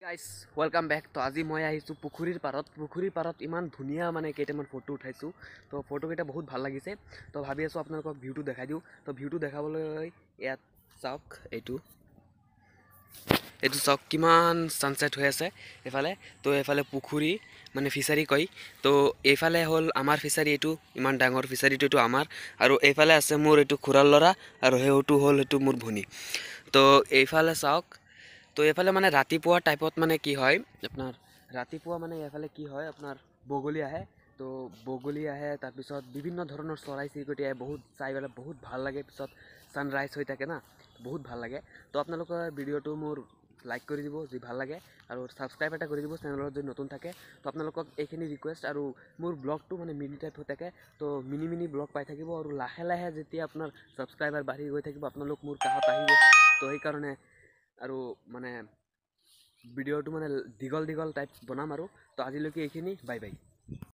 Guys welcome back. তো আজি মই আহিছোঁ পুখুৰীৰ পাৰত ইমান ধুনীয়া মানে কেইটামান ফটো উঠাইছোঁ। তো ফটোকেইটা বহুত ভাল লাগিছে। তো ভাবি আছোঁ আপোনালোকক ভিউটো দেখাই দিওঁ। তো ভিউটো দেখাবলৈ ইয়াত চাওক, এইটো চাওক কিমান ছানছেট হৈ আছে এইফালে। তো এইফালে পুখুৰী মানে ফিচাৰী কয়। তো এইফালে হ'ল আমাৰ ফিচাৰী, এইটো ইমান ডাঙৰ ফিচাৰীটো এইটো আমাৰ। আৰু এইফালে আছে মোৰ এইটো খুৰাৰ ল'ৰা, আৰু সেইটো হ'ল এইটো মোৰ ভনী। তো এইফালে চাওক, তো এইফালে মানে ৰাতিপুৱা টাইপত মানে কি হয় আপোনাৰ, ৰাতিপুৱা মানে এইফালে কি হয় আপোনাৰ বগলী আহে। তো বগলী আহে, তাৰপিছত বিভিন্ন ধৰণৰ চৰাই চিৰিকটি আহে, বহুত চাই পেলাই বহুত ভাল লাগে। পিছত ছানৰাইজ হৈ থাকে না, বহুত ভাল লাগে। তো আপোনালোকৰ ভিডিঅ'টো মোৰ লাইক কৰি দিব যদি ভাল লাগে, আৰু ছাবস্ক্ৰাইব এটা কৰি দিব চেনেলত যদি নতুন থাকে। তো আপোনালোকক এইখিনি ৰিকুৱেষ্ট। আৰু মোৰ ব্লগটো মানে মিনি টাইপ হৈ থাকে, তো মিনি ব্লগ পাই থাকিব। আৰু লাহে লাহে যেতিয়া আপোনাৰ ছাবস্ক্ৰাইবাৰ বাঢ়ি গৈ থাকিব, আপোনালোক মোৰ কাষত আহিব। তো সেইকাৰণে আৰু মানে ভিডিঅ'টো মানে দীঘল টাইপ বনাম। আৰু তো আজিলৈকে এইখিনি, বাই বাই।